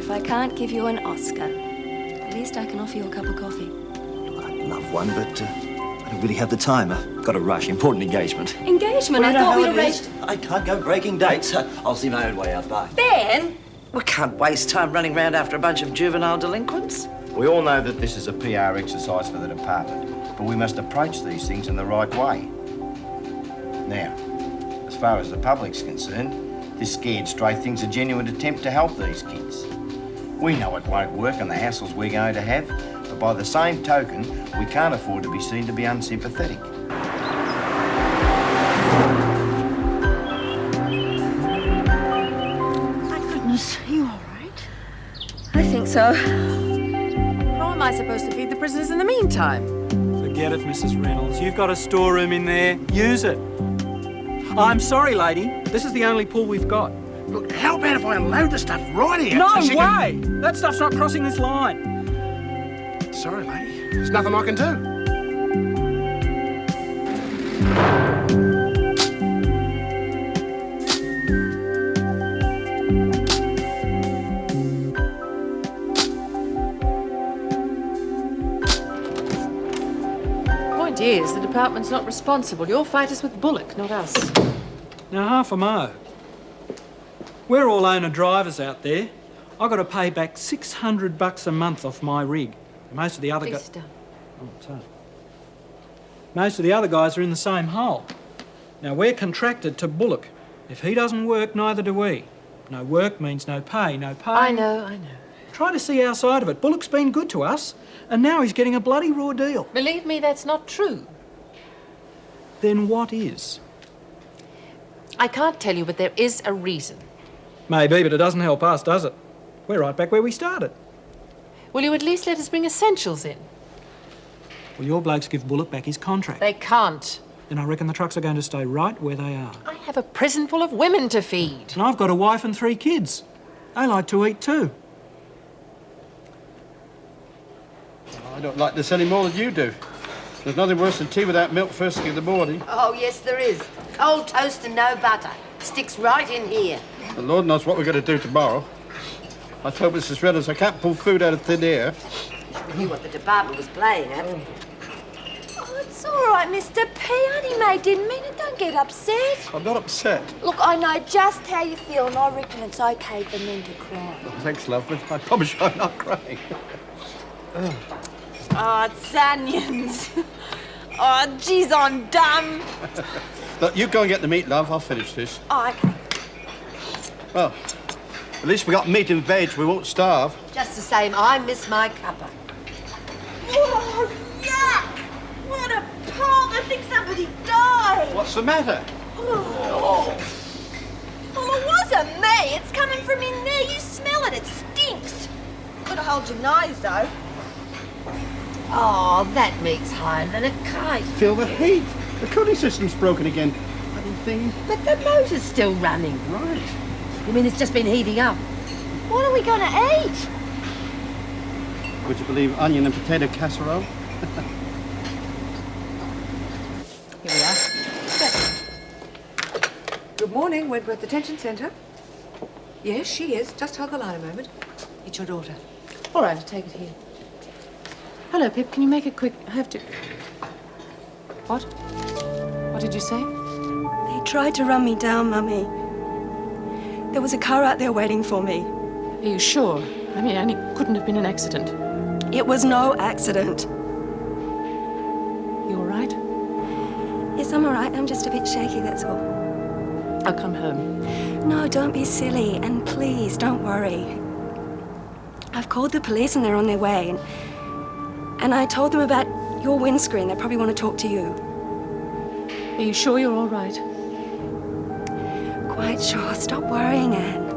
if I can't give you an Oscar, at least I can offer you a cup of coffee. Look, I'd love one, but I don't really have the time. I've got to rush. Important engagement. Engagement? Well, I thought we'd arranged... I can't go breaking dates. I'll see my own way out. Bye. Ben! We can't waste time running round after a bunch of juvenile delinquents. We all know that this is a PR exercise for the department, but we must approach these things in the right way. Now, as far as the public's concerned, this scared straight thing's a genuine attempt to help these kids. We know it won't work and the hassles we're going to have, but by the same token, we can't afford to be seen to be unsympathetic. My goodness, are you all right? I think so. How am I supposed to feed the prisoners in the meantime? Forget it, Mrs. Reynolds. You've got a storeroom in there. Use it. I'm sorry, lady. This is the only pool we've got. Look, how about if I unload the stuff right here? No way! That stuff's not crossing this line. Sorry, lady. There's nothing I can do. Point is, the department's not responsible. Your fight is with Bullock, not us. Now, half a mo. We're all owner-drivers out there. I've got to pay back $600 a month off my rig. Most of the other guys... Oh, sorry. Most of the other guys are in the same hole. Now, we're contracted to Bullock. If he doesn't work, neither do we. No work means no pay, no pay... I know. Try to see our side of it. Bullock's been good to us, and now he's getting a bloody raw deal. Believe me, that's not true. Then what is? I can't tell you, but there is a reason. Maybe, but it doesn't help us, does it? We're right back where we started. Will you at least let us bring essentials in? Well, your blokes give Bullock back his contract. They can't. Then I reckon the trucks are going to stay right where they are. I have a prison full of women to feed. And I've got a wife and 3 kids. They like to eat too. I don't like this any more than you do. There's nothing worse than tea without milk first thing in the morning. Oh, yes, there is. Cold toast and no butter. Sticks right in here. The Lord knows what we're going to do tomorrow. I told Mrs. Reynolds I can't pull food out of thin air. You knew what the department was playing at. Oh, it's all right, Mr. P. Only mate didn't mean it. Don't get upset. I'm not upset. Look, I know just how you feel, and I reckon it's okay for men to cry. Oh, thanks, love, but I promise you I'm not crying. Oh, it's onions. Oh, geez, I'm dumb. Look, you go and get the meat, love. I'll finish this. Oh, okay. Well, at least we got meat and veg. We won't starve. Just the same, I miss my cuppa. Oh, yuck! What a pong! I think somebody died. What's the matter? Oh. Well, it wasn't me. It's coming from in there. You smell it. It stinks. Gotta hold your nose, though. Oh, that meat's higher than a kite. Feel the heat. The cooling system's broken again. Bloody thing. But the motor's still running. Right. You mean it's just been heating up? What are we gonna eat? Would you believe onion and potato casserole? Here we are. Good morning, Wentworth Detention Centre. Yes, she is. Just hold the line a moment. It's your daughter. All right, I'll take it here. Hello, Pip. Can you make it quick? I have to... What? What did you say? They tried to run me down, Mummy. There was a car out there waiting for me. Are you sure? I mean, it couldn't have been an accident. It was no accident. You all right? Yes, I'm all right. I'm just a bit shaky, that's all. I'll come home. No, don't be silly. And please, don't worry. I've called the police and they're on their way. And I told them about your windscreen. They probably want to talk to you. Are you sure you're all right? Quite sure. Stop worrying, Anne.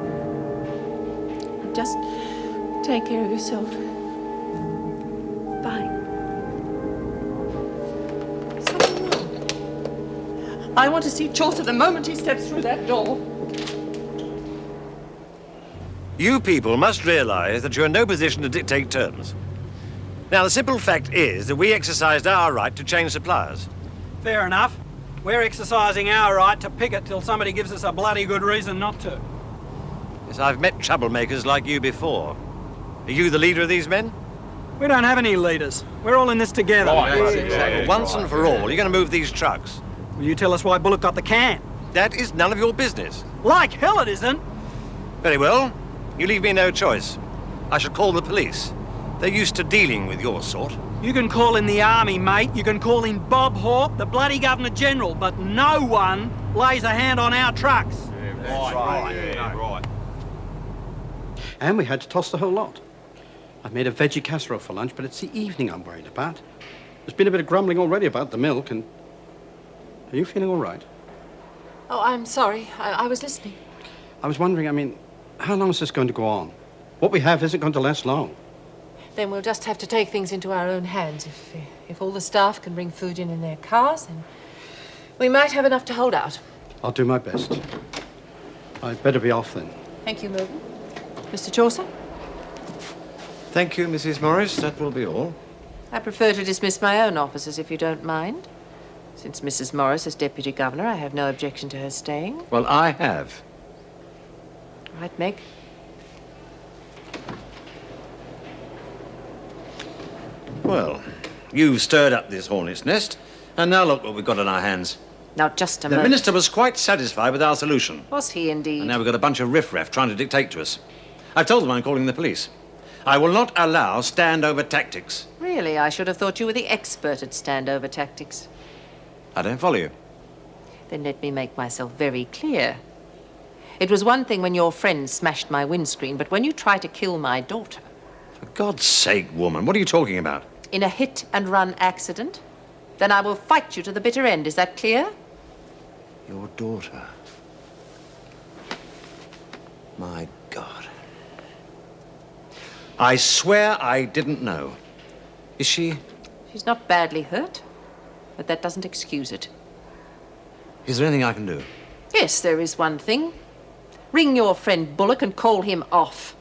Just take care of yourself. Bye. Something wrong? I want to see Chaucer the moment he steps through that door. You people must realise that you're in no position to dictate terms. Now, the simple fact is that we exercised our right to change suppliers. Fair enough. We're exercising our right to picket till somebody gives us a bloody good reason not to. Yes, I've met troublemakers like you before. Are you the leader of these men? We don't have any leaders. We're all in this together. Well, once and for all, you're going to move these trucks. Will you tell us why Bullock got the can? That is none of your business. Like hell it isn't. Very well. You leave me no choice. I shall call the police. They're used to dealing with your sort. You can call in the army, mate. You can call in Bob Hawke, the bloody Governor-General, but no one lays a hand on our trucks. Right. And we had to toss the whole lot. I've made a veggie casserole for lunch, but it's the evening I'm worried about. There's been a bit of grumbling already about the milk, and... Are you feeling all right? Oh, I'm sorry. I was listening. I was wondering, I mean, how long is this going to go on? What we have isn't going to last long. Then we'll just have to take things into our own hands. If all the staff can bring food in their cars, then we might have enough to hold out. I'll do my best. I'd better be off then. Thank you, Mervyn. Mr. Chaucer? Thank you, Mrs. Morris. That will be all. I prefer to dismiss my own officers, if you don't mind. Since Mrs. Morris is Deputy Governor, I have no objection to her staying. Well, I have. Right, Meg? Well, you've stirred up this hornet's nest, and now look what we've got on our hands. Now, just a The moment. Minister was quite satisfied with our solution. Was he indeed? And now we've got a bunch of riffraff trying to dictate to us. I've told them I'm calling the police. I will not allow standover tactics. Really, I should have thought you were the expert at standover tactics. I don't follow you. Then let me make myself very clear. It was one thing when your friend smashed my windscreen, but when you try to kill my daughter... For God's sake, woman, what are you talking about? In a hit-and-run accident, then I will fight you to the bitter end. Is that clear? Your daughter. My God. I swear I didn't know. Is she... She's not badly hurt, but that doesn't excuse it. Is there anything I can do? Yes, there is one thing. Ring your friend Bullock and call him off.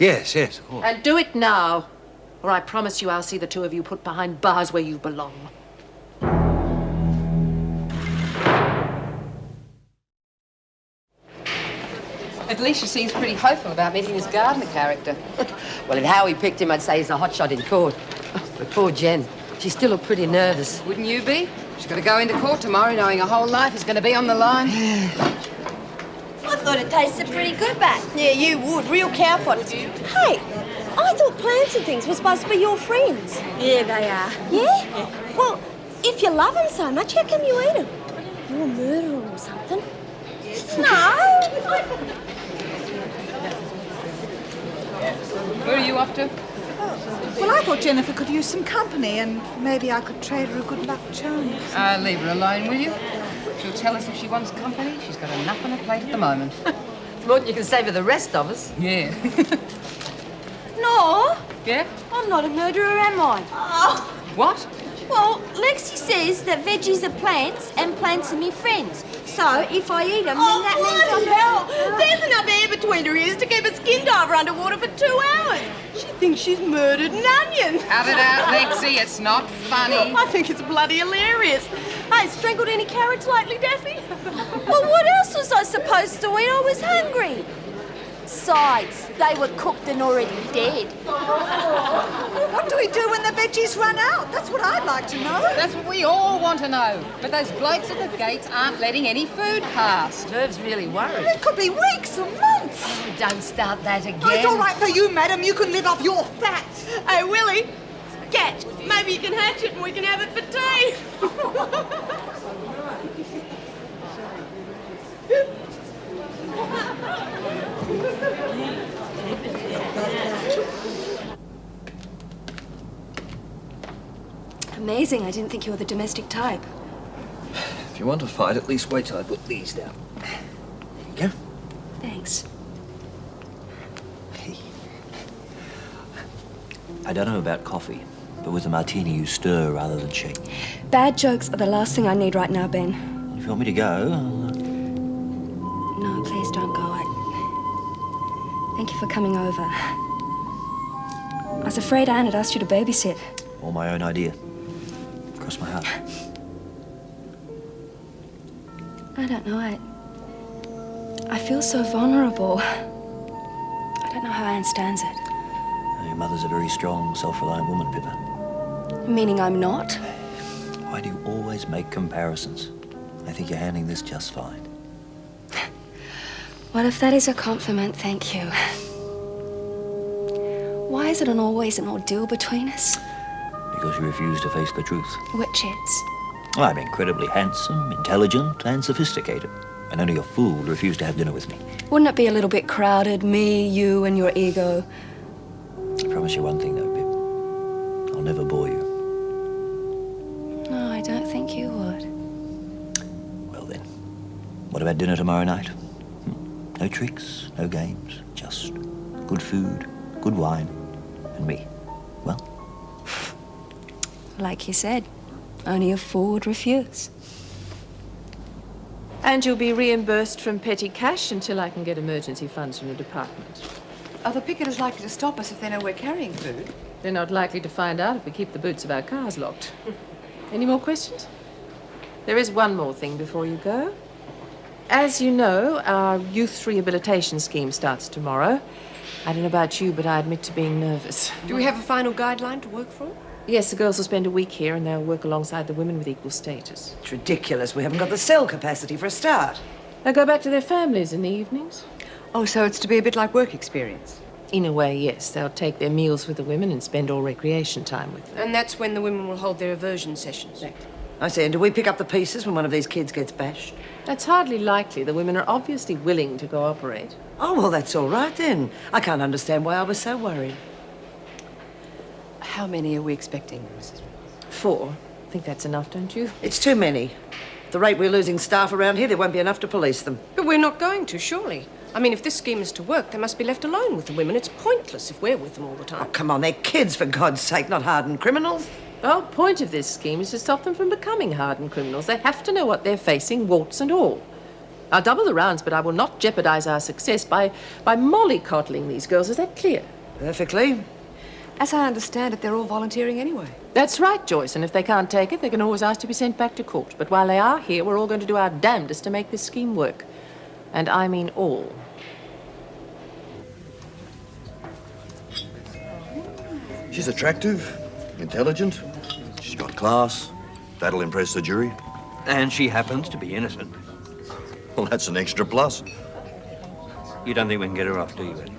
Yes, of course. And do it now, or I promise you I'll see the two of you put behind bars where you belong. At least she seems pretty hopeful about meeting this gardener character. Well, if Howie picked him, I'd say he's a hotshot in court. But poor Jen, she still looked pretty nervous. Wouldn't you be? She's got to go into court tomorrow knowing her whole life is going to be on the line. I thought it tasted pretty good, Bat. Yeah, you would. Real cow fodder. Hey, I thought plants and things were supposed to be your friends. Yeah, they are. Yeah? Well, if you love them so much, how come you eat them? You're a murderer or something. No. Where are you off to? Well, I thought Jennifer could use some company and maybe I could trade her a good luck charm. Leave her alone, will you? She'll tell us if she wants company. She's got enough on her plate at the moment. More than you can say for the rest of us. Yeah. No. Yeah? I'm not a murderer, am I? Oh. What? Well, Lexie says that veggies are plants and plants are me friends. So if I eat them, then that means I'm... hell! There's enough air between her ears to keep a skin diver underwater for 2 hours. She thinks she's murdered an onion. Cut it out, Lexie. It's not funny. I think it's bloody hilarious. Hey, strangled any carrots lately, Daphne? Well, what else was I supposed to eat? I was hungry. Besides, they were cooked and already dead. What do we do when the veggies run out? That's what I'd like to know. That's what we all want to know. But those blokes at the gates aren't letting any food pass. Merv's really worried. It could be weeks or months. Oh, don't start that again. Oh, it's all right for you, madam. You can live off your fat. Hey, Willie, catch. Maybe you can hatch it and we can have it for tea. Amazing, I didn't think you were the domestic type. If you want to fight, at least wait till I put these down. There you go. Thanks. Hey. I don't know about coffee, but with a martini you stir rather than shake. Bad jokes are the last thing I need right now, Ben. If you want me to go, No, please don't go. Thank you for coming over. I was afraid Anne had asked you to babysit. all my own idea. Cross my heart. I don't know. I feel so vulnerable. I don't know how Anne stands it. Your mother's a very strong, self-reliant woman, Pippa. Meaning I'm not? Why do you always make comparisons? I think you're handling this just fine. Well, if that is a compliment, thank you. Why is it always an ordeal between us? Because you refuse to face the truth. Which is? I'm incredibly handsome, intelligent, and sophisticated. And only a fool would refuse to have dinner with me. Wouldn't it be a little bit crowded? Me, you, and your ego? I promise you one thing, though, Pip. I'll never bore you. No, I don't think you would. Well, then. What about dinner tomorrow night? No tricks, no games, just good food, good wine, and me. Well? Like you said, only a fool would refuse. And you'll be reimbursed from petty cash until I can get emergency funds from the department. Are the picketers likely to stop us if they know we're carrying food? They're not likely to find out if we keep the boots of our cars locked. Any more questions? There is one more thing before you go. As you know, our youth rehabilitation scheme starts tomorrow. I don't know about you, but I admit to being nervous. Do we have a final guideline to work from? Yes, the girls will spend a week here and they'll work alongside the women with equal status. It's ridiculous. We haven't got the cell capacity for a start. They'll go back to their families in the evenings. Oh, so it's to be a bit like work experience? In a way, yes. They'll take their meals with the women and spend all recreation time with them. And that's when the women will hold their aversion sessions. I see. And do we pick up the pieces when one of these kids gets bashed? That's hardly likely. The women are obviously willing to cooperate. Oh, well, that's all right then. I can't understand why I was so worried. How many are we expecting, Mrs. 4. I think that's enough, don't you? It's too many. At the rate we're losing staff around here, there won't be enough to police them. But we're not going to, surely. I mean, if this scheme is to work, they must be left alone with the women. It's pointless if we're with them all the time. Oh, come on, they're kids, for God's sake, not hardened criminals. The whole point of this scheme is to stop them from becoming hardened criminals. They have to know what they're facing, warts and all. I'll double the rounds, but I will not jeopardise our success by mollycoddling these girls. Is that clear? Perfectly. As I understand it, they're all volunteering anyway. That's right, Joyce, and if they can't take it, they can always ask to be sent back to court. But while they are here, we're all going to do our damnedest to make this scheme work. And I mean all. She's attractive, intelligent, she's got class. That'll impress the jury. And she happens to be innocent. Well, that's an extra plus. You don't think we can get her off, do you, Eddie?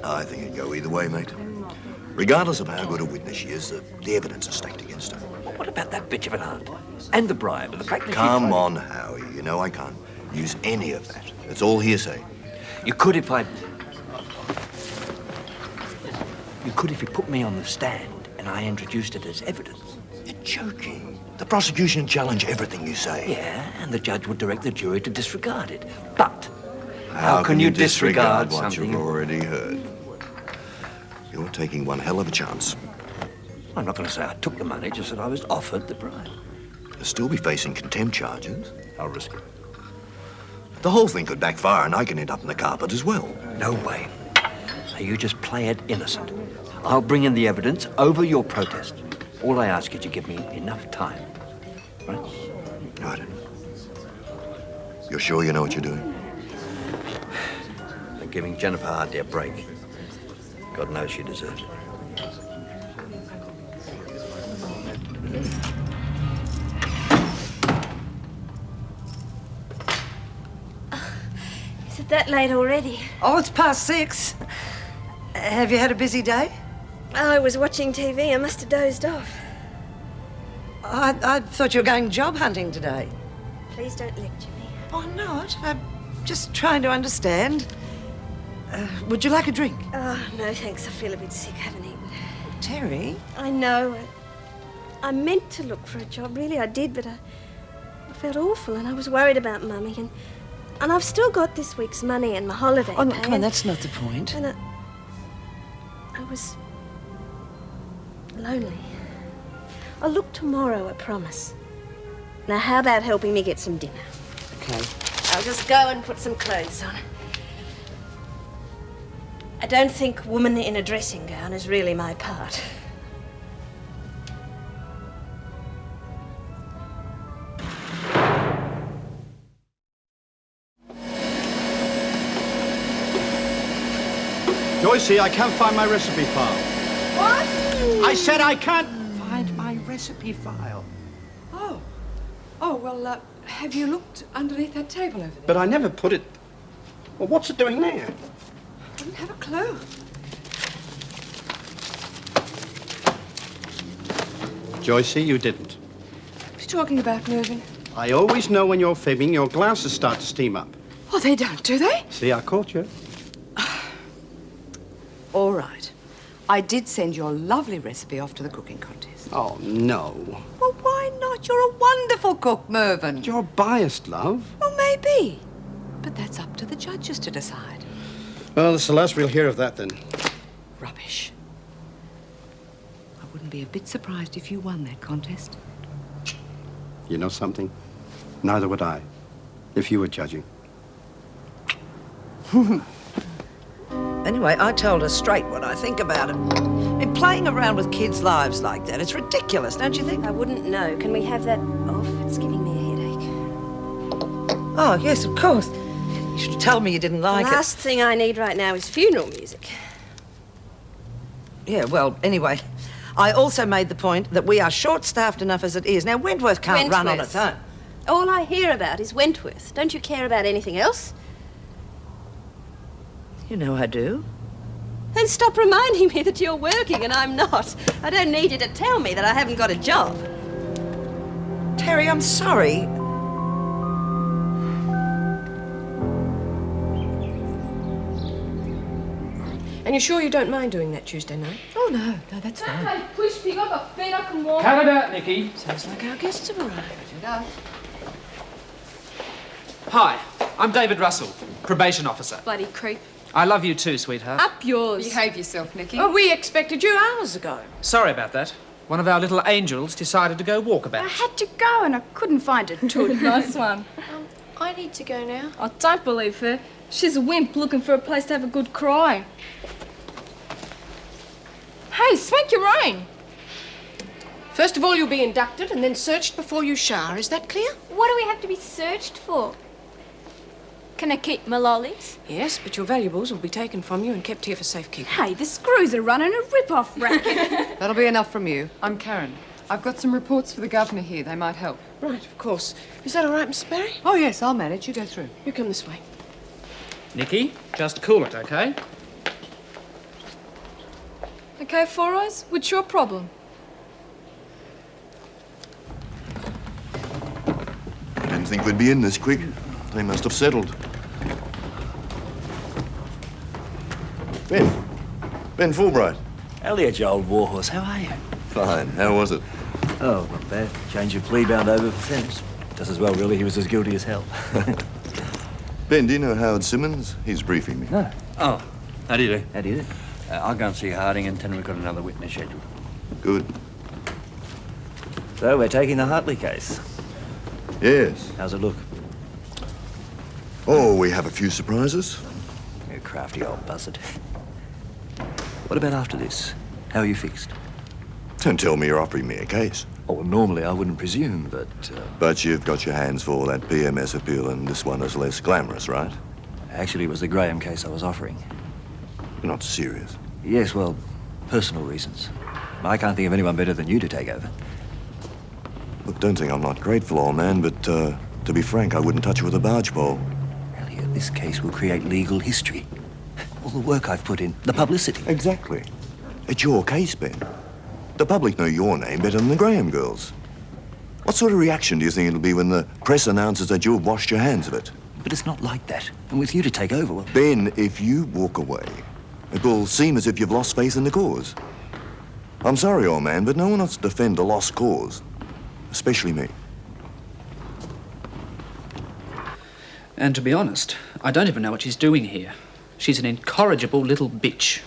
I think it'd go either way, mate. Regardless of how good a witness she is, the evidence is stacked against her. What about that bitch of an aunt? And the bribe, and the fact that Come on, Howie. You know I can't use any of that. It's all hearsay. You could if you put me on the stand and I introduced it as evidence. You're joking. The prosecution challenge everything you say. Yeah, and the judge would direct the jury to disregard it. But how can you disregard what something you've already heard? You're taking one hell of a chance. I'm not going to say I took the money, just that I was offered the bribe. You'll still be facing contempt charges. I'll risk it. The whole thing could backfire and I can end up in the carpet as well. No way. Now you just play it innocent. I'll bring in the evidence over your protest. All I ask is you give me enough time. Right? Right. You're sure you know what you're doing? I'm giving Jennifer Hartley a break. God knows she deserves it. Is it that late already? Oh, it's past 6. Have you had a busy day? I was watching TV. I must have dozed off. I thought you were going job hunting today. Please don't lecture me. Oh, I'm not. I'm just trying to understand. Would you like a drink? Oh, no, thanks. I feel a bit sick. I haven't eaten. Terry? I know. I meant to look for a job. Really, I did, but I felt awful and I was worried about Mummy. And I've still got this week's money and my holiday Oh, no, pay. come on, that's not the point. And I was lonely. I'll look tomorrow, I promise. Now, how about helping me get some dinner? Okay. I'll just go and put some clothes on. I don't think woman in a dressing gown is really my part. Joycey, I can't find my recipe file. What? I said I can't find my recipe file. Oh. Oh, well, have you looked underneath that table over there? But I never put it... Well, what's it doing there? I didn't have a clue. Joycey, you didn't. What are you talking about, Mervyn? I always know when you're fibbing, your glasses start to steam up. Oh, they don't, do they? See, I caught you. All right. I did send your lovely recipe off to the cooking contest. Oh, no. Well, why not? You're a wonderful cook, Mervyn. You're biased, love. Well, maybe. But that's up to the judges to decide. Well, it's the last we'll hear of that, then. Rubbish. I wouldn't be a bit surprised if you won that contest. You know something? Neither would I, if you were judging. Anyway, I told her straight what I think about it. And playing around with kids' lives like that, it's ridiculous, don't you think? I wouldn't know. Can we have that off? It's giving me a headache. Oh, yes, of course. You should tell me you didn't like The last thing I need right now is funeral music. Yeah, well, anyway, I also made the point that we are short-staffed enough as it is. Now, Wentworth can't run on its own. All I hear about is Wentworth. Don't you care about anything else? You know I do. Then stop reminding me that you're working and I'm not. I don't need you to tell me that I haven't got a job. Terry, I'm sorry. And you're sure you don't mind doing that Tuesday night? Oh, no, that's fine. Okay, push pig, I've got feet I can walk. Cut it out, Nikki. Sounds like our guests have arrived. Hi, I'm David Russell, probation officer. Bloody creep. I love you too, sweetheart. Up yours. Behave yourself, Nikki. Oh, we expected you hours ago. Sorry about that. One of our little angels decided to go walkabout. I had to go and I couldn't find it. Nice one. I need to go now. I don't believe her. She's a wimp looking for a place to have a good cry. Hey, smack your rain. First of all, you'll be inducted and then searched before you shower. Is that clear? What do we have to be searched for? Can I keep my lollies? Yes, but your valuables will be taken from you and kept here for safekeeping. Hey, the screws are running a rip-off racket. That'll be enough from you. I'm Karen. I've got some reports for the governor here. They might help. Right, of course. Is that all right, Miss Barry? Oh, yes, I'll manage. You go through. You come this way. Nikki, just cool it, okay? Okay, Four Eyes, what's your problem? I didn't think we'd be in this quick. They must have settled. Ben Fulbright. Elliot, you old warhorse, how are you? Fine. How was it? Oh, not bad. Change of plea bound over for sentence. Just as well, really. He was as guilty as hell. Ben, do you know Howard Simmons? He's briefing me. No. Oh, how do you do? How do you do? I'll go and see Harding and tell him we've got another witness scheduled. Good. So, we're taking the Hartley case. Yes. How's it look? Oh, we have a few surprises. You crafty old buzzard. What about after this? How are you fixed? Don't tell me you're offering me a case. Oh, well, normally I wouldn't presume, but... But you've got your hands full, that PMS appeal, and this one is less glamorous, right? Actually, it was the Graham case I was offering. You're not serious. Yes, well, personal reasons. I can't think of anyone better than you to take over. Look, don't think I'm not grateful, old man, but to be frank, I wouldn't touch you with a barge pole. Elliot, this case will create legal history. All the work I've put in, the publicity. Exactly. It's your case, Ben. The public know your name better than the Graham girls. What sort of reaction do you think it'll be when the press announces that you've washed your hands of it? But it's not like that. And with you to take over, well... Ben, if you walk away, it will seem as if you've lost faith in the cause. I'm sorry, old man, but no one wants to defend a lost cause. Especially me. And to be honest, I don't even know what she's doing here. She's an incorrigible little bitch.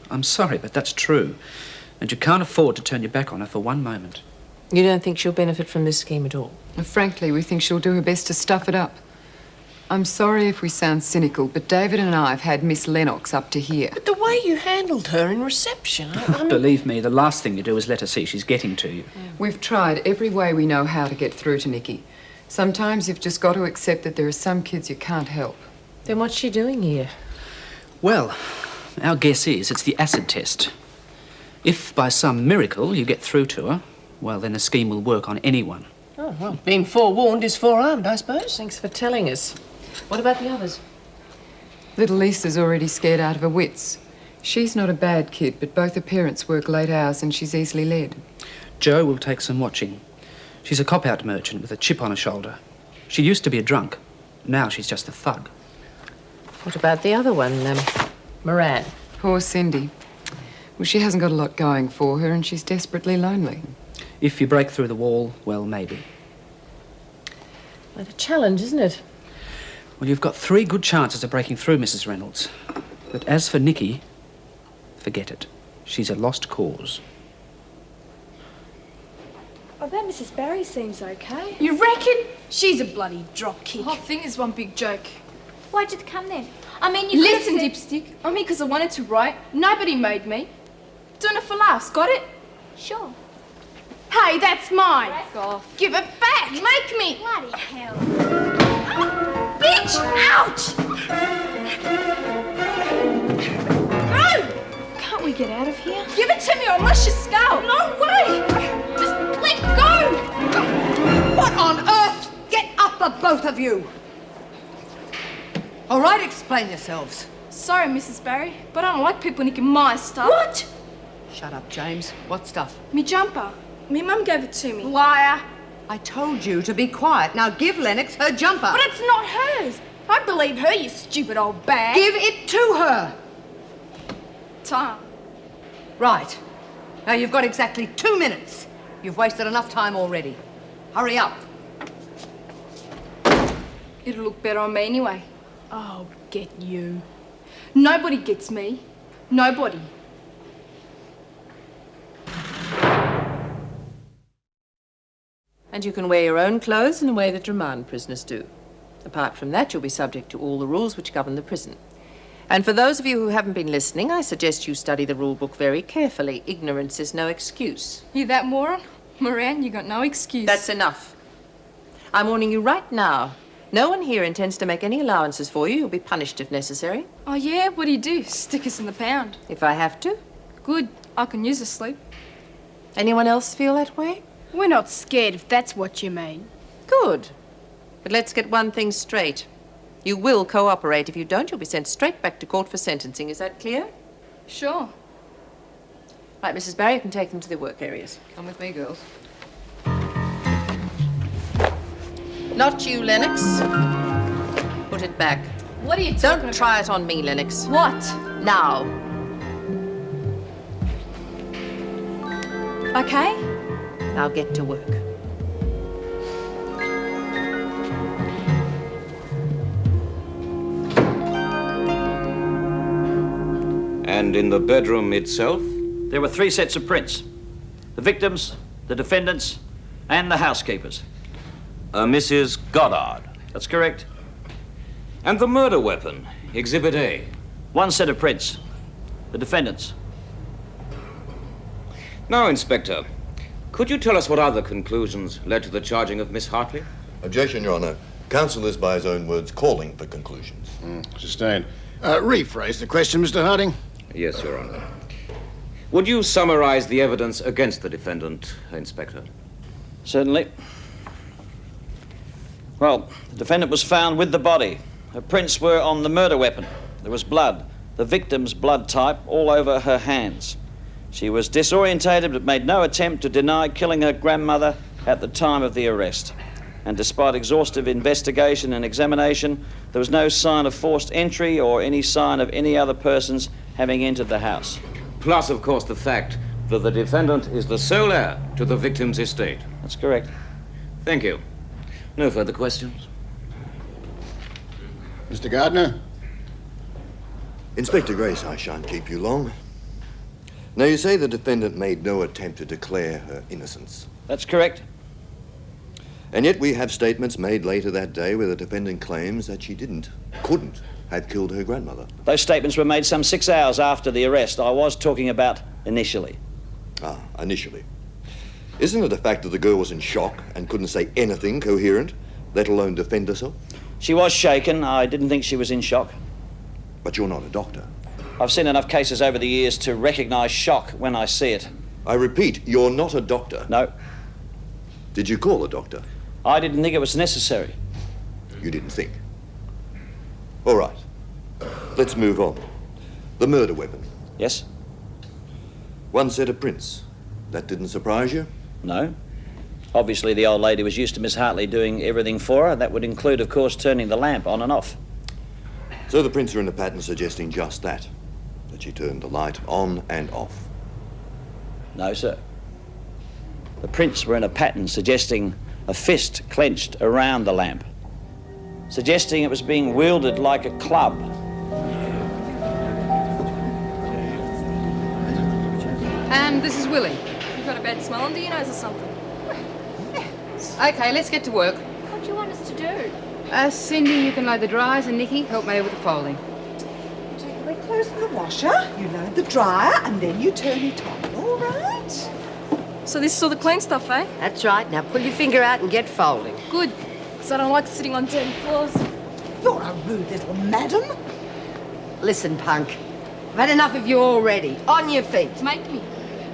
I'm sorry, but that's true. And you can't afford to turn your back on her for one moment. You don't think she'll benefit from this scheme at all? Frankly, we think she'll do her best to stuff it up. I'm sorry if we sound cynical, but David and I have had Miss Lennox up to here. But the way you handled her in reception, Believe me, the last thing you do is let her see she's getting to you. We've tried every way we know how to get through to Nikki. Sometimes you've just got to accept that there are some kids you can't help. Then what's she doing here? Well, Our guess is it's the acid test. If by some miracle you get through to her, well, then the scheme will work on anyone. Oh, well, being forewarned is forearmed, I suppose. Thanks for telling us. What about the others? Little Lisa's already scared out of her wits. She's not a bad kid, but both her parents work late hours and she's easily led. Jo will take some watching. She's a cop-out merchant with a chip on her shoulder. She used to be a drunk. Now she's just a thug. What about the other one, Moran? Poor Cindy. Well, she hasn't got a lot going for her and she's desperately lonely. If you break through the wall, well, maybe. What a challenge, isn't it? Well, you've got 3 good chances of breaking through, Mrs. Reynolds. But as for Nikki, forget it. She's a lost cause. I bet Mrs. Barry seems okay. You reckon? She's a bloody dropkick. The whole thing is one big joke. Why'd you come then? I mean, you Listen, could've Dipstick. I mean, because I wanted to write. Nobody made me. Doing it for laughs, got it? Sure. Hey, that's mine. Back off. Give it back. Make me. Bloody hell. Bitch! Ouch! No! Can't we get out of here? Give it to me or I'll mush your skull. No way! Just let go! What on earth? Get up, the both of you! All right, explain yourselves. Sorry, Mrs. Barry, but I don't like people nicking my stuff. What? Shut up, James. What stuff? Me jumper. Me mum gave it to me. Liar. I told you to be quiet. Now give Lennox her jumper. But it's not hers. I believe her, you stupid old bag. Give it to her. Time. Right. Now you've got exactly 2 minutes. You've wasted enough time already. Hurry up. It'll look better on me anyway. Oh, get you. Nobody gets me. Nobody. And you can wear your own clothes in a way that remand prisoners do. Apart from that, you'll be subject to all the rules which govern the prison. And for those of you who haven't been listening, I suggest you study the rule book very carefully. Ignorance is no excuse. Hear that, moron? Moran, you got no excuse. That's enough. I'm warning you right now. No one here intends to make any allowances for you. You'll be punished if necessary. Oh, yeah? What do you do? Stick us in the pound? If I have to. Good. I can use a sleep. Anyone else feel that way? We're not scared, if that's what you mean. Good. But let's get one thing straight. You will cooperate. If you don't, you'll be sent straight back to court for sentencing. Is that clear? Sure. Right, Mrs. Barry, you can take them to their work areas. Come with me, girls. Not you, Lennox. Put it back. What are you talking about? Don't try it on me, Lennox. What? Now. Okay. Now get to work. And in the bedroom itself? There were 3 sets of prints. The victims, the defendants, and the housekeepers. Mrs. Goddard. That's correct. And the murder weapon, Exhibit A? 1 set of prints. The defendants. Now, Inspector, could you tell us what other conclusions led to the charging of Miss Hartley? Objection, Your Honour. Counsel is, by his own words, calling for conclusions. Sustained. Rephrase the question, Mr. Harding. Yes, Your Honour. Would you summarize the evidence against the defendant, Inspector? Certainly. Well, the defendant was found with the body. Her prints were on the murder weapon. There was blood, the victim's blood type, all over her hands. She was disorientated but made no attempt to deny killing her grandmother at the time of the arrest. And despite exhaustive investigation and examination, there was no sign of forced entry or any sign of any other persons having entered the house. Plus, of course, the fact that the defendant is the sole heir to the victim's estate. That's correct. Thank you. No further questions. Mr. Gardner? Inspector Grace, I shan't keep you long. Now, you say the defendant made no attempt to declare her innocence. That's correct. And yet we have statements made later that day where the defendant claims that she couldn't have killed her grandmother. Those statements were made some 6 hours after the arrest. I was talking about initially. Ah, initially. Isn't it a fact that the girl was in shock and couldn't say anything coherent, let alone defend herself? She was shaken. I didn't think she was in shock. But you're not a doctor. I've seen enough cases over the years to recognise shock when I see it. I repeat, you're not a doctor. No. Did you call a doctor? I didn't think it was necessary. You didn't think? All right. Let's move on. The murder weapon. Yes? One set of prints. That didn't surprise you? No. Obviously, the old lady was used to Miss Hartley doing everything for her. That would include, of course, turning the lamp on and off. So the prints are in a pattern suggesting just that she turned the light on and off? No, sir. The prints were in a pattern suggesting a fist clenched around the lamp, suggesting it was being wielded like a club. And this is Willie. You've got a bad smell under your nose or something? Okay, let's get to work. What do you want us to do? Cindy, you can load the dryers, and Nikki, help me with the folding. You take away clothes from the washer, you load the dryer, and then you turn it on, all right? So this is all the clean stuff, eh? That's right. Now pull your finger out and get folding. Good, because I don't like sitting on dirty floors. You're a rude little madam. Listen, punk. I've had enough of you already. On your feet. Make me.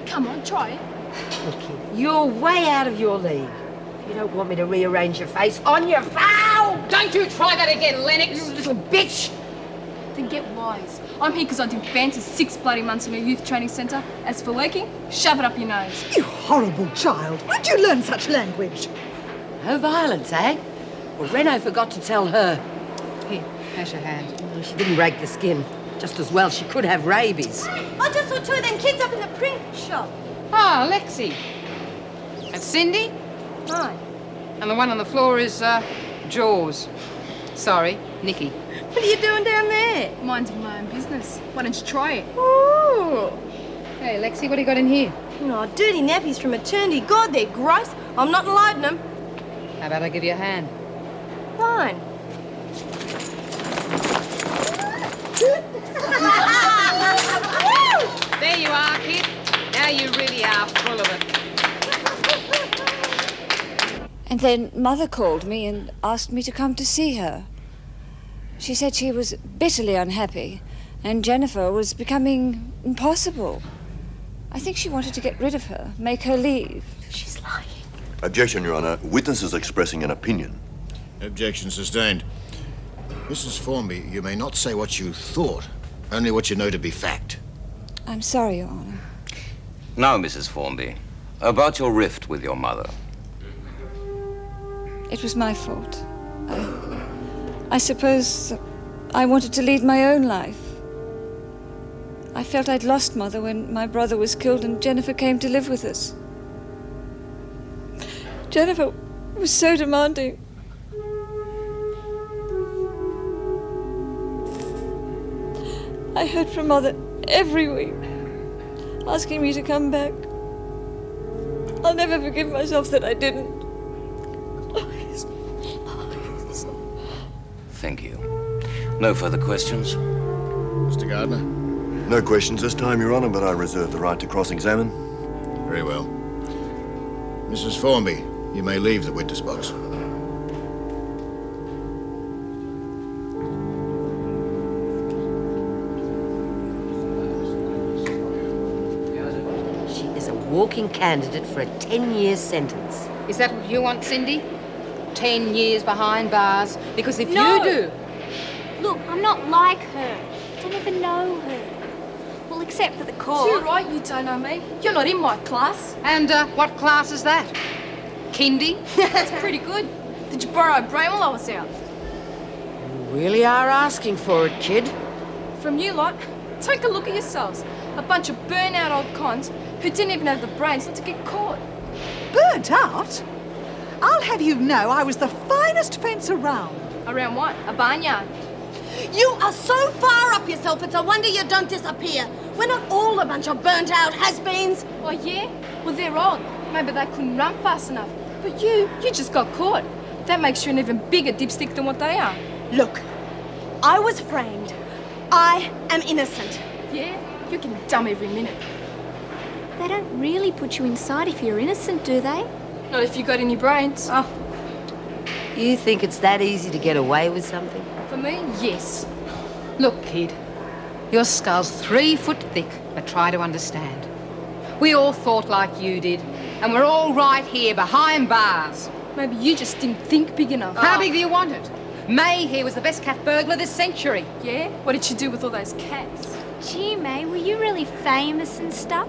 Come on, try it. Look, kid, you're way out of your league. If you don't want me to rearrange your face, on your foul! Don't you try that again, Lennox! You little bitch! Then get wise. I'm here because I did fancy 6 bloody months in a youth training centre. As for working, shove it up your nose. You horrible child. Where'd you learn such language? No violence, eh? Well, Reno forgot to tell her. Here, how's your hand? Well, she didn't break the skin. Just as well she could have rabies. I just saw 2 of them kids up in the print shop. Ah, Lexie. And Cindy? Hi. And the one on the floor is, Jaws. Sorry, Nikki. What are you doing down there? Minding my own business. Why don't you try it? Ooh. Hey, Lexie, what do you got in here? Oh, dirty nappies from maternity. God, they're gross. I'm not loading them. How about I give you a hand? Fine. There you are, kid. Now you really are full of it. And then Mother called me and asked me to come to see her. She said she was bitterly unhappy and Jennifer was becoming impossible. I think she wanted to get rid of her, make her leave. She's lying. Objection, Your Honour. Witness is expressing an opinion. Objection sustained. Mrs. Formby, you may not say what you thought, only what you know to be fact. I'm sorry, Your Honour. Now, Mrs. Formby, about your rift with your mother. It was my fault. I suppose I wanted to lead my own life. I felt I'd lost Mother when my brother was killed and Jennifer came to live with us. Jennifer was so demanding. I heard from Mother every week, asking me to come back. I'll never forgive myself that I didn't. Thank you. No further questions? Mr. Gardner? No questions this time, Your Honour, but I reserve the right to cross-examine. Very well. Mrs. Formby, you may leave the witness box. She is a walking candidate for a 10-year sentence. Is that what you want, Cindy? 10 years behind bars? Because if No. you do... Look, I'm not like her. I don't even know her. Well, except for the court. You're right, you don't know me. You're not in my class. And what class is that? Kindy? That's pretty good. Did you borrow a brain while I was out? You really are asking for it, kid. From you lot, take a look at yourselves. A bunch of burnt-out old cons who didn't even have the brains not to get caught. Burnt out? I'll have you know I was the finest fence around. Around what? A barnyard? You are so far up yourself, it's a wonder you don't disappear. We're not all a bunch of burnt-out has-beens. Oh, yeah? Well, they're old. Maybe they couldn't run fast enough. But you just got caught. That makes you an even bigger dipstick than what they are. Look, I was framed. I am innocent. Yeah? You're getting dumb every minute. They don't really put you inside if you're innocent, do they? Not if you got any brains. Oh. You think it's that easy to get away with something? For me, yes. Look, kid, Your skull's 3 foot thick, but try to understand. We all thought like you did, and we're all right here behind bars. Maybe you just didn't think big enough. How big do you want it? May here was the best cat burglar this century. Yeah? What did she do with all those cats? Gee, May, were you really famous and stuff?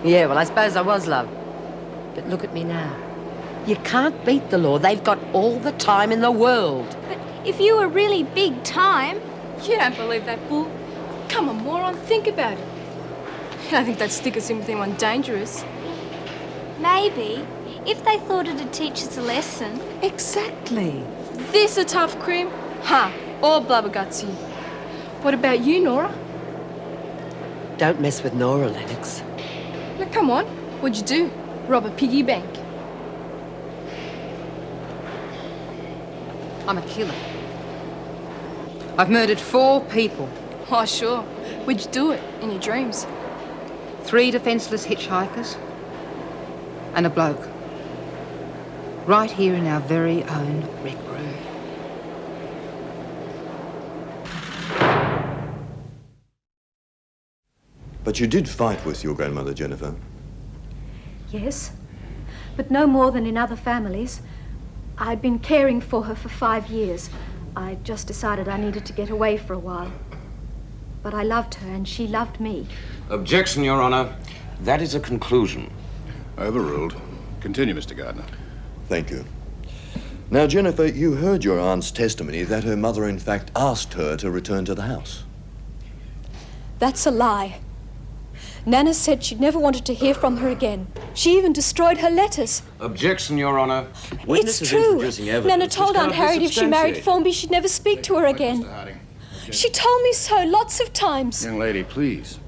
Yeah, well, I suppose I was, love. But look at me now. You can't beat the law. They've got all the time in the world. But if you were really big time... You don't believe that bull? Come on, moron, think about it. You don't think they'd stick us in with anyone dangerous? Maybe, if they thought it'd teach us a lesson. Exactly. This a tough cream? Huh, all blubbergutsy. What about you, Nora? Don't mess with Nora, Lennox. Now, come on. What'd you do? Rob a piggy bank? I'm a killer. I've murdered 4 people. Oh, sure. Where'd you do it? In your dreams? 3 defenceless hitchhikers and a bloke. Right here in our very own rec room. But you did fight with your grandmother, Jennifer. Yes, but no more than in other families. I'd been caring for her for 5 years. I just decided I needed to get away for a while. But I loved her and she loved me. Objection, Your Honour. That is a conclusion. Overruled. Continue, Mr. Gardner. Thank you. Now, Jennifer, you heard your aunt's testimony that her mother, in fact, asked her to return to the house. That's a lie. Nana said she'd never wanted to hear from her again. She even destroyed her letters. Objection, Your Honour. It's true. Nana told Aunt Harriet if she married Formby, she'd never speak to her again. She told me so lots of times. Young lady, please.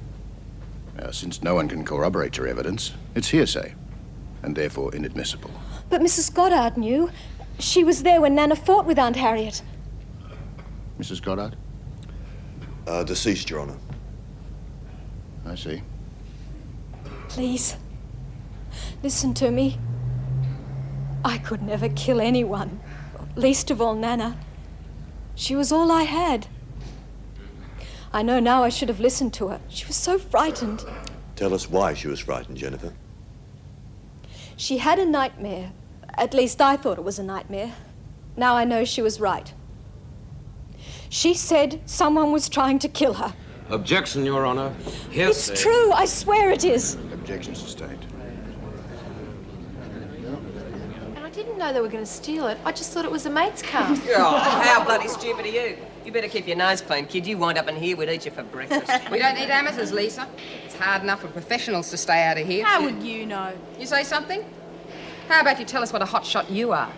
Now, since no one can corroborate your evidence, it's hearsay, and therefore inadmissible. But Mrs. Goddard knew. She was there when Nana fought with Aunt Harriet. Mrs. Goddard? Deceased, Your Honour. I see. Please, listen to me. I could never kill anyone, least of all Nana. She was all I had. I know now I should have listened to her. She was so frightened. Tell us why she was frightened, Jennifer. She had a nightmare. At least I thought it was a nightmare. Now I know she was right. She said someone was trying to kill her. Objection, Your Honour. Hearsay. It's true, I swear it is. Objection sustained. I didn't know they were going to steal it. I just thought it was a mate's car. Oh, how bloody stupid are you? You better keep your nose clean, kid. You wind up in here, we'd eat you for breakfast. We don't need amateurs, Lisa. It's hard enough for professionals to stay out of here. How would you know? You say something? How about you tell us what a hotshot you are?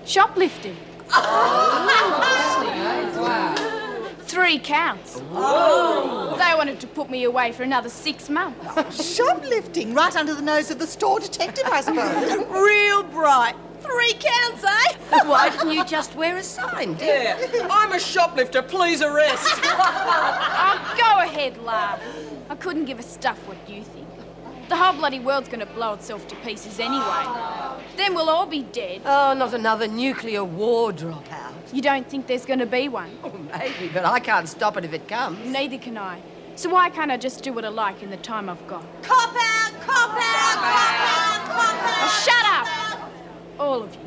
Shoplifting. Wow. 3 counts. Whoa. They wanted to put me away for another 6 months. Shoplifting, right under the nose of the store detective, I suppose. Real bright. 3 counts, eh? Why didn't you just wear a sign, dear? I'm a shoplifter, please arrest. Oh, go ahead, laugh. I couldn't give a stuff what you think. The whole bloody world's gonna blow itself to pieces anyway. Then we'll all be dead. Oh, not another nuclear war dropout. You don't think there's gonna be one? Oh, maybe, but I can't stop it if it comes. Neither can I. So why can't I just do what I like in the time I've got? Cop out! Cop out! Cop out! Cop out! Oh, shut up! All of you.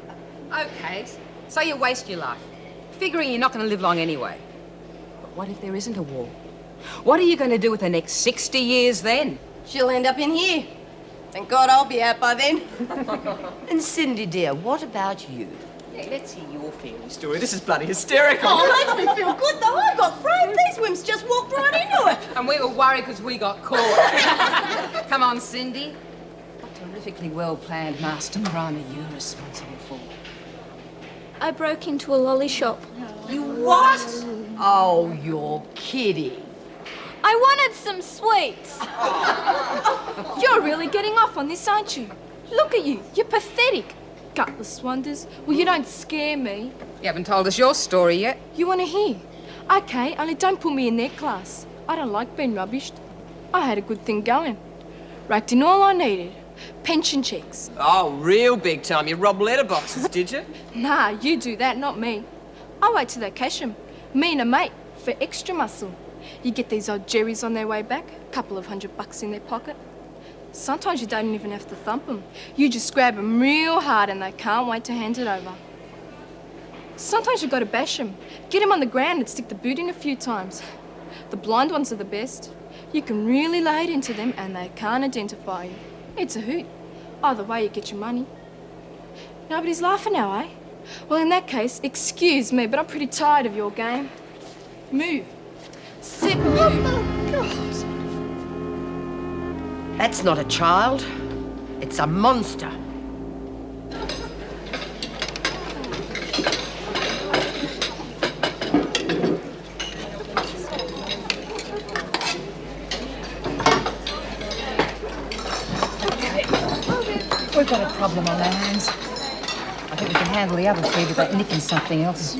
Okay, so you waste your life, figuring you're not going to live long anyway. But what if there isn't a war? What are you going to do with the next 60 years then? She'll end up in here. Thank God I'll be out by then. And Cindy, dear, what about you? Yeah, let's hear your feelings. Story. This is bloody hysterical. Oh, makes me feel good though. I got framed. These wimps just walked right into it. And we were worried because we got caught. Come on, Cindy. What terrifically well-planned master crime are you responsible for? I broke into a lolly shop. You what? Oh, you're kidding. I wanted some sweets. You're really getting off on this, aren't you? Look at you. You're pathetic. Gutless wonders. Well, you don't scare me. You haven't told us your story yet. You want to hear? Okay, only don't put me in their class. I don't like being rubbished. I had a good thing going. Raked in all I needed. Pension checks. Oh, real big time. You robbed letterboxes, did you? Nah, you do that, not me. I wait till they cash 'em. Me and a mate for extra muscle. You get these old Jerrys on their way back, a couple of $100 in their pocket. Sometimes you don't even have to thump them. You just grab them real hard and they can't wait to hand it over. Sometimes you've got to bash them. Get them on the ground and stick the boot in a few times. The blind ones are the best. You can really lay it into them and they can't identify you. It's a hoot. Either way, you get your money. Nobody's laughing now, eh? Well, in that case, excuse me, but I'm pretty tired of your game. Move. Sit, move. Oh, God. That's not a child. It's a monster. We've got a problem on our hands. I think we can handle the other three without nicking something else.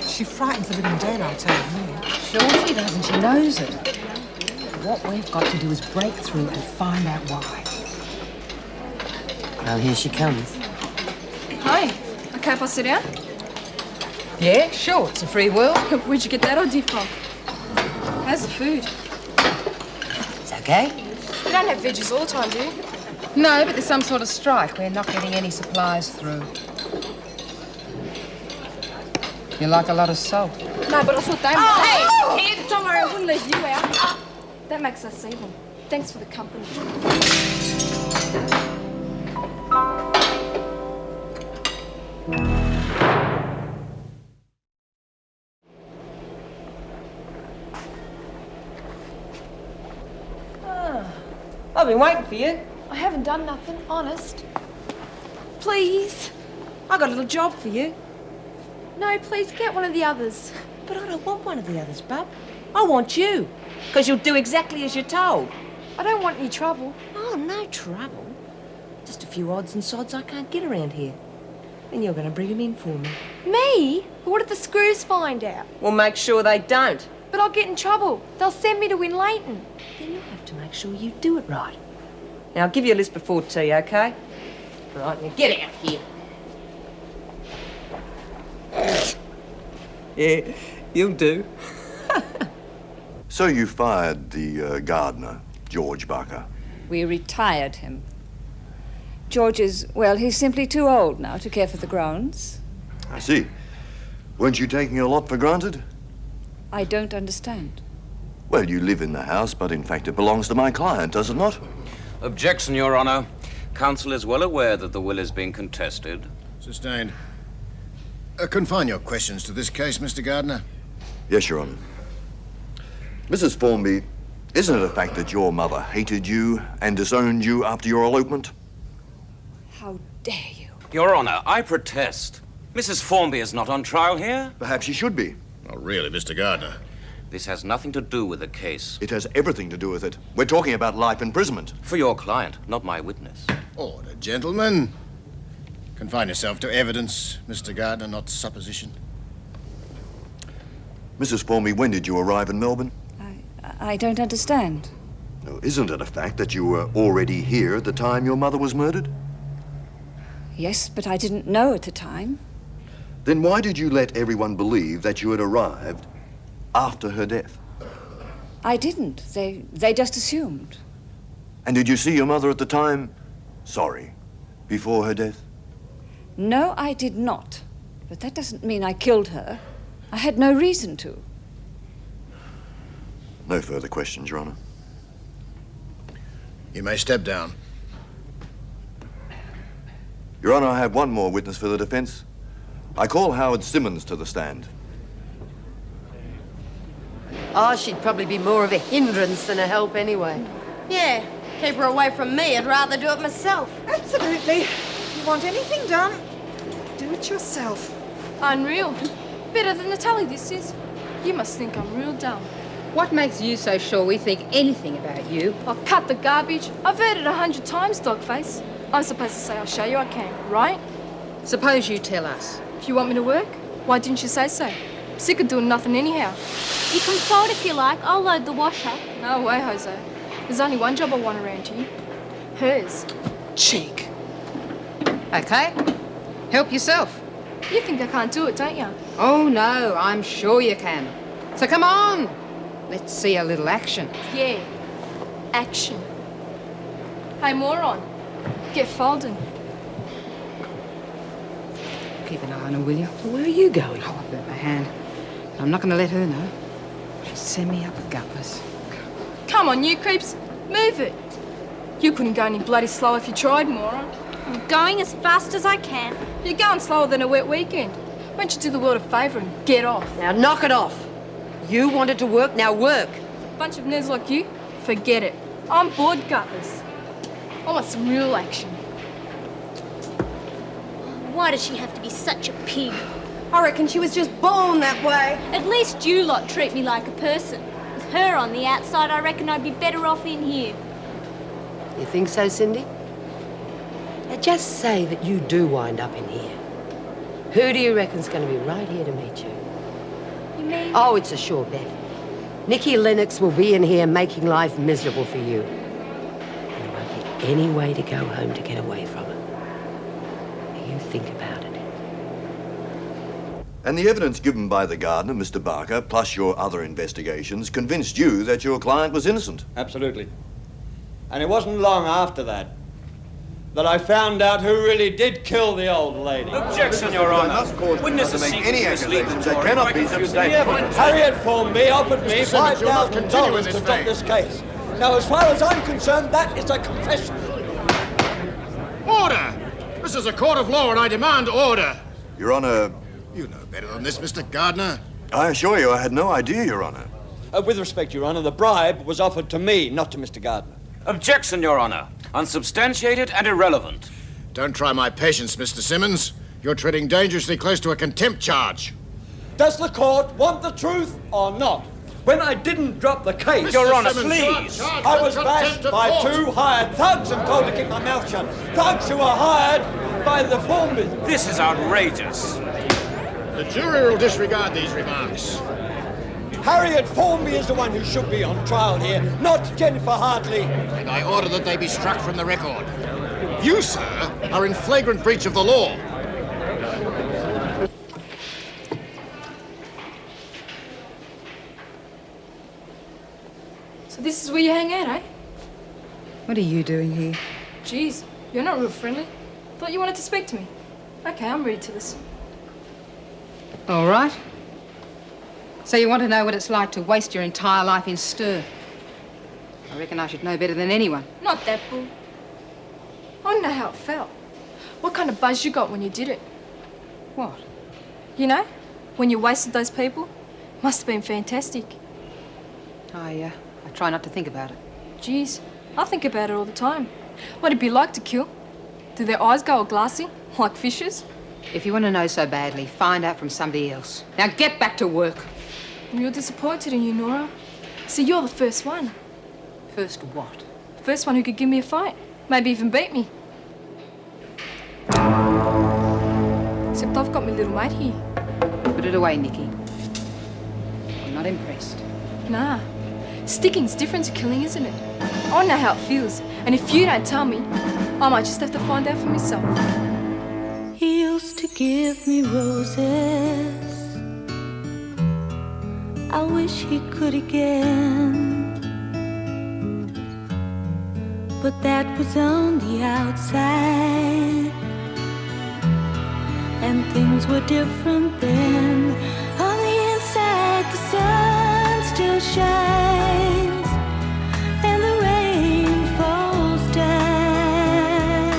She frightens the living dead, I tell you. Sure she does, and she knows it. What we've got to do is break through and find out why. Oh, here she comes. Hi. Okay if I sit down? Yeah, sure, it's a free world. Where'd you get that idea from? How's the food? It's okay. You don't have veggies all the time, do you? No, but there's some sort of strike. We're not getting any supplies through. You like a lot of salt? No, but I thought they Oh! Hey, kid, don't worry, I wouldn't leave you out. That makes us even. Thanks for the company. I've been waiting for you. I haven't done nothing, honest. Please. I got a little job for you. No, please, get one of the others. But I don't want one of the others, bub. I want you. Because you'll do exactly as you're told. I don't want any trouble. Oh, no trouble. Just a few odds and sods I can't get around here. And you're going to bring them in for me. Me? But what if the screws find out? We'll make sure they don't. But I'll get in trouble. They'll send me to win Leighton. Then you'll have to make sure you do it right. Now, I'll give you a list before tea, OK? Right, now get out here. Yeah, you'll do. So you fired the gardener, George Barker? We retired him. George is, well, he's simply too old now to care for the grounds. I see. Weren't you taking a lot for granted? I don't understand. Well, you live in the house, but in fact it belongs to my client, does it not? Objection, Your Honour. Counsel is well aware that the will is being contested. Sustained. Confine your questions to this case, Mr. Gardner. Yes, Your Honour. Mrs. Formby, isn't it a fact that your mother hated you and disowned you after your elopement? How dare you? Your Honour, I protest. Mrs. Formby is not on trial here. Perhaps she should be. Oh, really, Mr. Gardner? This has nothing to do with the case. It has everything to do with it. We're talking about life imprisonment. For your client, not my witness. Order, gentlemen. Confine yourself to evidence, Mr. Gardner, not supposition. Mrs. Formby, when did you arrive in Melbourne? I don't understand. No, isn't it a fact that you were already here at the time your mother was murdered? Yes, but I didn't know at the time. Then why did you let everyone believe that you had arrived after her death? I didn't. They just assumed. And did you see your mother at the time? Sorry, before her death? No, I did not. But that doesn't mean I killed her. I had no reason to. No further questions, Your Honour. You may step down. Your Honour, I have one more witness for the defence. I call Howard Simmons to the stand. Oh, she'd probably be more of a hindrance than a help anyway. Yeah, keep her away from me. I'd rather do it myself. Absolutely. If you want anything done, do it yourself. Unreal. Better than the tally this is. You must think I'm real dumb. What makes you so sure we think anything about you? I'll cut the garbage. I've heard it 100 times, Dogface. I'm supposed to say I'll show you I can, right? Suppose you tell us. If you want me to work, why didn't you say so? I'm sick of doing nothing anyhow. You can fold if you like. I'll load the washer. No way, Jose. There's only one job I want around here. Hers. Cheek. Okay. Help yourself. You think I can't do it, don't you? Oh, no, I'm sure you can. So come on. Let's see a little action. Yeah, action. Hey, moron, get folding. Keep an eye on her, will you? Where are you going? Oh, I burnt my hand. I'm not going to let her know. She'll send me up with gutless. Come on, you creeps, move it. You couldn't go any bloody slower if you tried, moron. I'm going as fast as I can. You're going slower than a wet weekend. Why don't you do the world a favour and get off? Now knock it off. You wanted to work, now work. Bunch of nerds like you, forget it. I'm bored gutless. I want some real action. Why does she have to be such a pig? I reckon she was just born that way. At least you lot treat me like a person. With her on the outside, I reckon I'd be better off in here. You think so, Cindy? Now just say that you do wind up in here. Who do you reckon's going to be right here to meet you? You mean? Oh, it's a sure bet. Nikki Lennox will be in here making life miserable for you. There won't be any way to go home to get away from her. Now you think about it. And the evidence given by the gardener, Mr. Barker, plus your other investigations, convinced you that your client was innocent. Absolutely. And it wasn't long after that I found out who really did kill the old lady. Objection, Your Honour. Witnesses seek to mislead the jury by confusing the evidence. Harriet Formby offered me $5,000 to drop this case. Now, as far as I'm concerned, that is a confession. Order! This is a court of law and I demand order. Your Honour... You know better than this, Mr. Gardner. I assure you I had no idea, Your Honour. With respect, Your Honour, the bribe was offered to me, not to Mr. Gardner. Objection, Your Honour. Unsubstantiated and irrelevant. Don't try my patience, Mr. Simmons. You're treading dangerously close to a contempt charge. Does the court want the truth or not? When I didn't drop the case... Your Honour, Simmons, please! I was bashed by two hired thugs and told to keep my mouth shut. Thugs who were hired by the Formbys. This is outrageous. The jury will disregard these remarks. Harriet Formby is the one who should be on trial here, not Jennifer Hartley. And I order that they be struck from the record. You, sir, are in flagrant breach of the law. So this is where you hang out, eh? What are you doing here? Jeez, you're not real friendly. Thought you wanted to speak to me. Okay, I'm ready to listen. All right. So you want to know what it's like to waste your entire life in stir? I reckon I should know better than anyone. Not that bull. I want to know how it felt. What kind of buzz you got when you did it? What? You know, when you wasted those people? Must have been fantastic. I try not to think about it. Jeez, I think about it all the time. What'd it be like to kill? Do their eyes go all glassy, like fishes? If you want to know so badly, find out from somebody else. Now get back to work. I'm real disappointed in you, Nora. See, you're the first one. First what? First one who could give me a fight. Maybe even beat me. Except I've got my little mate here. Put it away, Nikki. I'm not impressed. Nah. Sticking's different to killing, isn't it? I want to know how it feels. And if you don't tell me, I might just have to find out for myself. He used to give me roses. I wish he could again. But that was on the outside, and things were different then. On the inside, the sun still shines, and the rain falls down.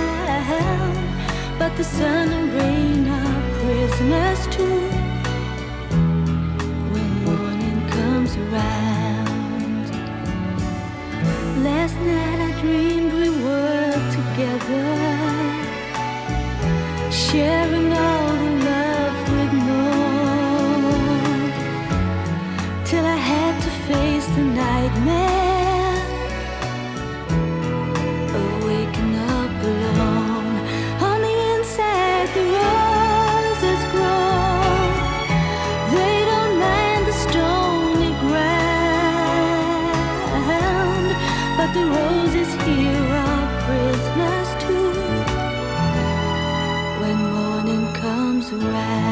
But the sun and rain are prisoners too. Around. Last night I dreamed we were together, sharing all the love we'd known, till I had to face the nightmare of waking up alone. On the inside the roses grow, they don't mind the stone, but the roses here are prisoners too when morning comes around.